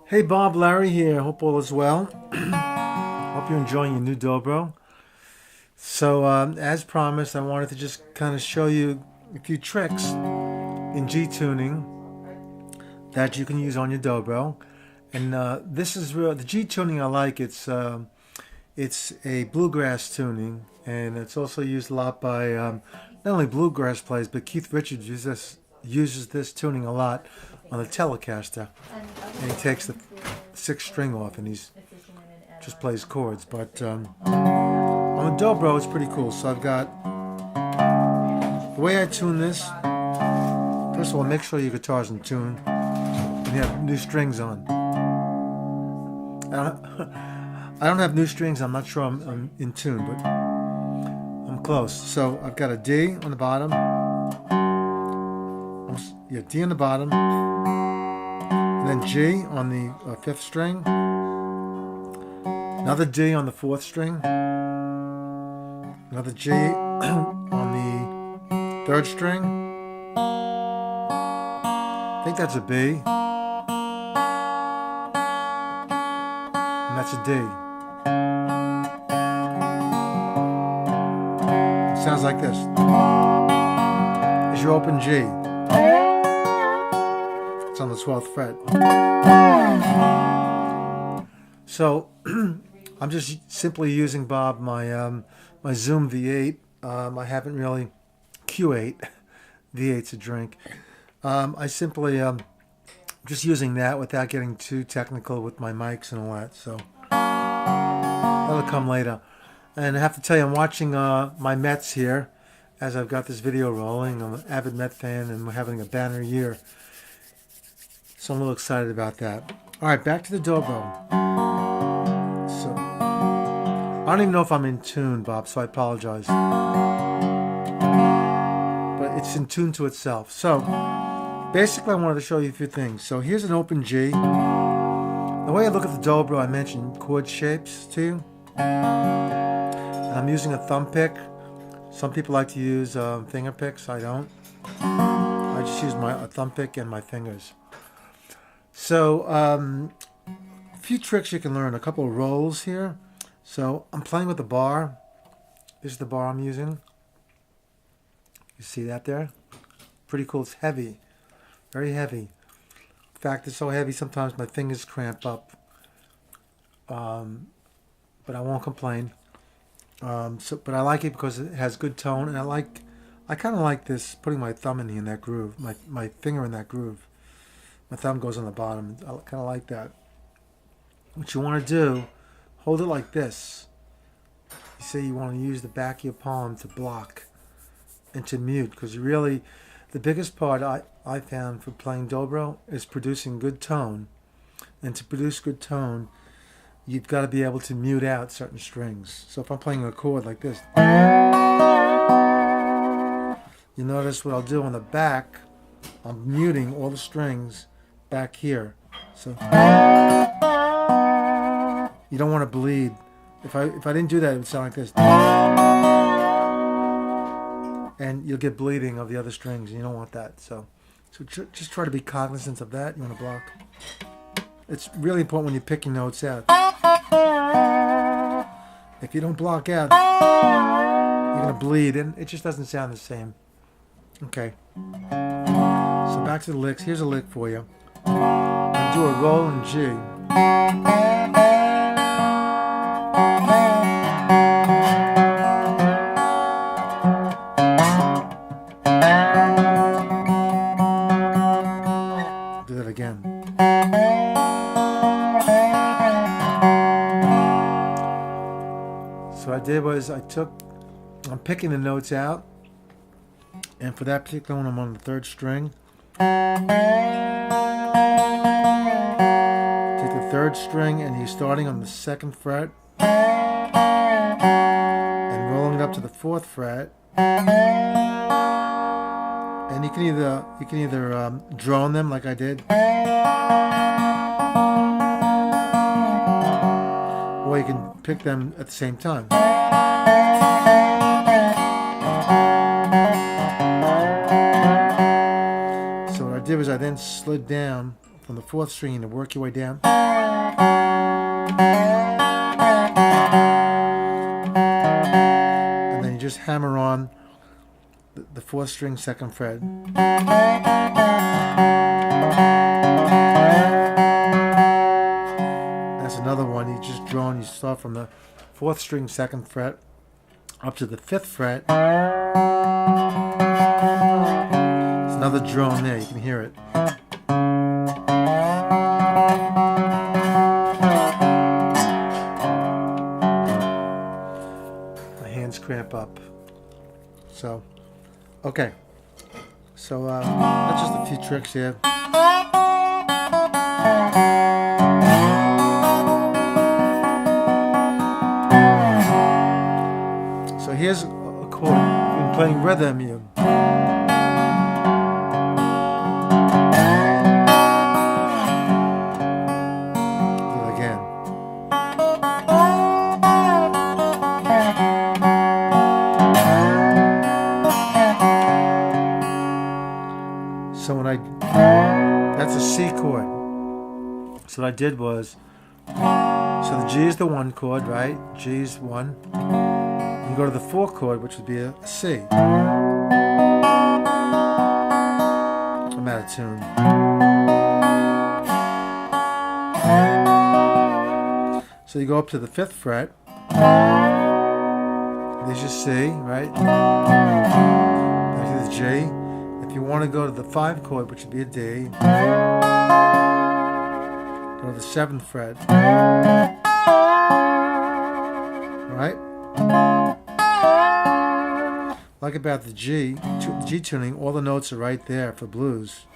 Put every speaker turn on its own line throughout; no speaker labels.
Hey Bob, Larry here. Hope all is well. Hope you're enjoying your new Dobro. So, as promised, I wanted to just kind of show you a few tricks in G tuning that you can use on your Dobro. And this is real. The G tuning I like. It's a bluegrass tuning, and it's also used a lot by not only bluegrass players, but Keith Richards uses this tuning a lot on the Telecaster, and he takes the sixth string off, and he's just plays chords. But on the Dobro, it's pretty cool. So I've got the way I tune this. First of all, make sure your guitar's in tune and you have new strings on. I don't have new strings. I'm not sure I'm in tune, but I'm close. So I've got a D on the bottom. Yeah, D on the bottom. And then G on the fifth string. Another D on the fourth string. Another G on the third string. I think that's a B. And that's a D. It sounds like this. Is your open G. It's on the 12th fret. So I'm just simply using, Bob, my Zoom V8. I haven't really Q8. V8's a drink. I simply just using that without getting too technical with my mics and all that. So that'll come later. And I have to tell you, I'm watching my Mets here as I've got this video rolling. I'm an avid Met fan, and we're having a banner year. So I'm a little excited about that. All right, back to the Dobro. So I don't even know if I'm in tune, Bob, so I apologize. But it's in tune to itself. So basically, I wanted to show you a few things. So here's an open G. The way I look at the Dobro, I mentioned chord shapes to you. And I'm using a thumb pick. Some people like to use finger picks. I don't. I just use a thumb pick and my fingers. So a few tricks you can learn. A couple of rolls here. So I'm playing with the bar. This is the bar I'm using. You see that there? Pretty cool. It's heavy. Very heavy. In fact, it's so heavy sometimes my fingers cramp up. But I won't complain. But I like it because it has good tone, and I kind of like this, putting my thumb in that groove, my finger in that groove. My thumb goes on the bottom. I kind of like that. What you want to do, hold it like this. You see, you want to use the back of your palm to block and to mute, because the biggest part I found for playing Dobro is producing good tone. And to produce good tone, you've got to be able to mute out certain strings. So if I'm playing a chord like this, you notice what I'll do on the back, I'm muting all the strings back here. So you don't want to bleed. If I didn't do that, it would sound like this. And you'll get bleeding of the other strings, and you don't want that. So just try to be cognizant of that. You want to block. It's really important when you're picking notes out. If you don't block out, you're going to bleed, and it just doesn't sound the same. Okay. So back to the licks. Here's a lick for you. I do a roll in G. Do that again. So what I did was I'm picking the notes out, and for that particular one I'm on the third string. Take the third string and you're starting on the second fret and rolling it up to the fourth fret. And you can either drone them like I did, or you can pick them at the same time. So what I did was I then slid down from the 4th string and work your way down. And then you just hammer on the 4th string, 2nd fret. That's another one. You just drone. You start from the 4th string, 2nd fret, up to the 5th fret. There's another drone there. You can hear it. My hands cramp up. So, okay. So that's just a few tricks here. So here's a chord. You've been playing rhythm. You do it again. So that's a C chord. So what I did was, so the G is the 1 chord, right? G is 1. You go to the 4 chord, which would be a C. I'm out of tune. So you go up to the 5th fret. There's your C, right? Back to the G. If you want to go to the 5 chord, which would be a D, go to the 7th fret. Right? Like about the G tuning, all the notes are right there for blues.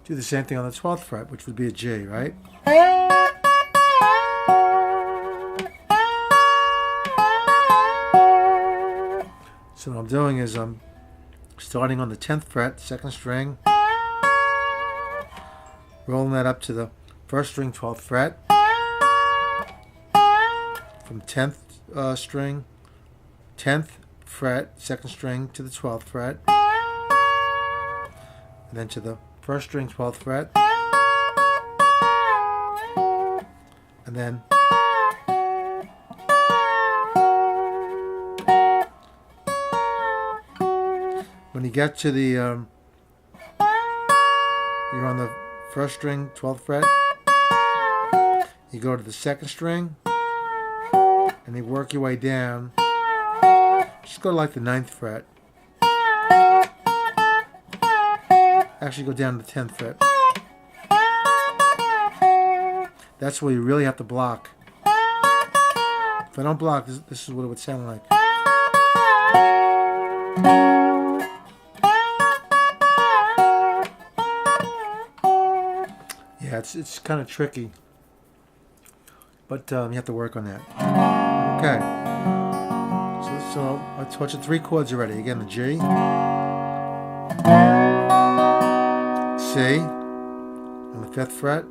Do the same thing on the 12th fret, which would be a G, right? So what I'm doing is I'm starting on the 10th fret, 2nd string, rolling that up to the 1st string, 12th fret, from 10th string, 10th fret, 2nd string to the 12th fret, and then to the 1st string, 12th fret, and then when you get to the you're on the 1st string, 12th fret, you go to the 2nd string and you work your way down. Just go to like the 9th fret. Actually go down to the 10th fret. That's where you really have to block. If I don't block, this is what it would sound like. Yeah, it's kind of tricky, but you have to work on that. Okay. So I taught you 3 chords already. Again, the G, C on the 5th fret,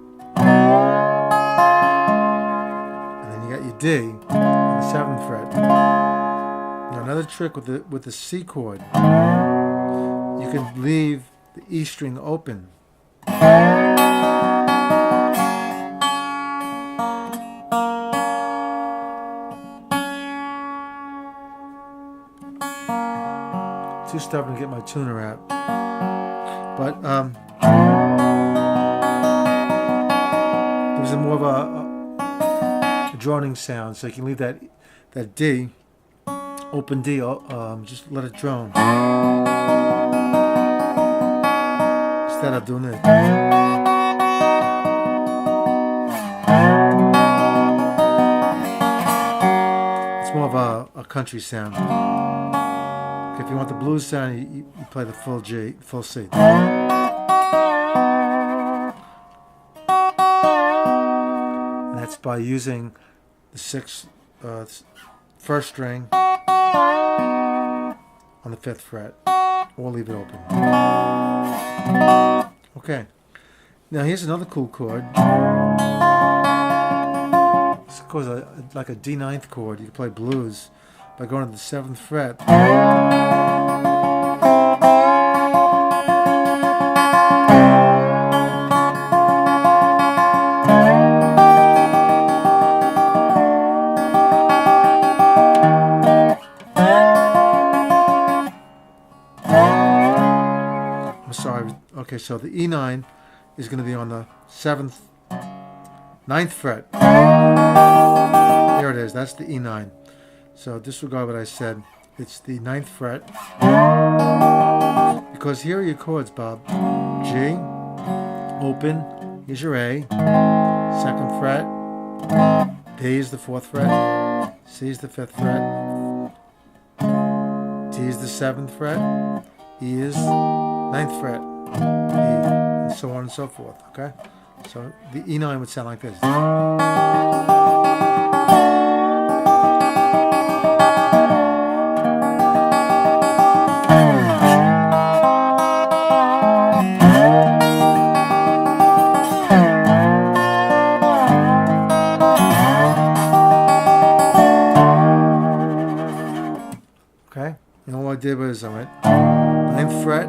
and then you got your D on the 7th fret. Now another trick with the C chord, you can leave the E string open. Too stubborn to get my tuner out, but there's more of a droning sound, so you can leave that D, open D, just let it drone instead of doing it. It's more of a country sound. If you want the blues sound, you play the full G, full C. And that's by using the 1st string on the 5th fret, or leave it open. Okay. Now here's another cool chord. It's chord is like a D9th chord. You can play blues by going to the 7th fret. I'm sorry. Okay, so the E9 is going to be on the 9th fret. There it is. That's the E9. So disregard what I said. It's the 9th fret. Because here are your chords, Bob. G, open. Here's your A. 2nd fret. B is the 4th fret. C is the 5th fret. D is the 7th fret. E is 9th fret. E, and so on and so forth. Okay? So the E9 would sound like this. Okay? And all I did was I went 9th fret.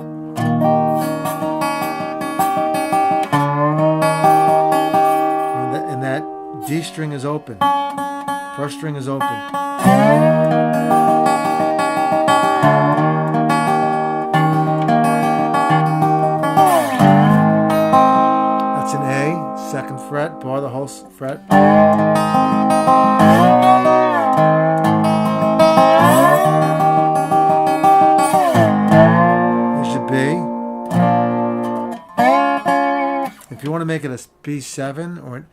And that D string is open. 1st string is open. That's an A, 2nd fret, bar the whole fret. If you want to make it a B7, or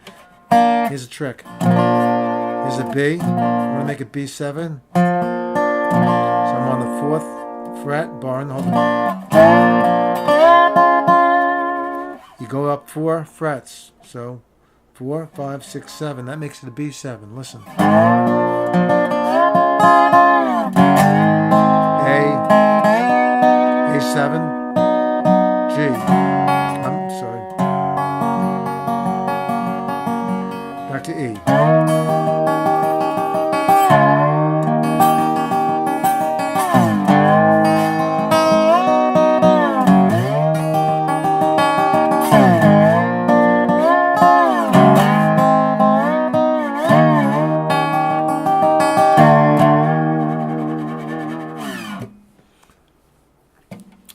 here's a trick. Here's a B. I want to make it B7. So I'm on the 4th fret, barring the whole. You go up 4 frets. So 4, 5, 6, 7. That makes it a B7. Listen. A7, G. I'm sorry. Back to E.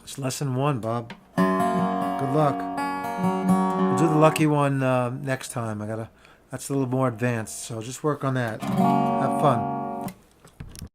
It's lesson 1, Bob. Good luck. We'll do the lucky one next time. That's a little more advanced, so just work on that. Have fun.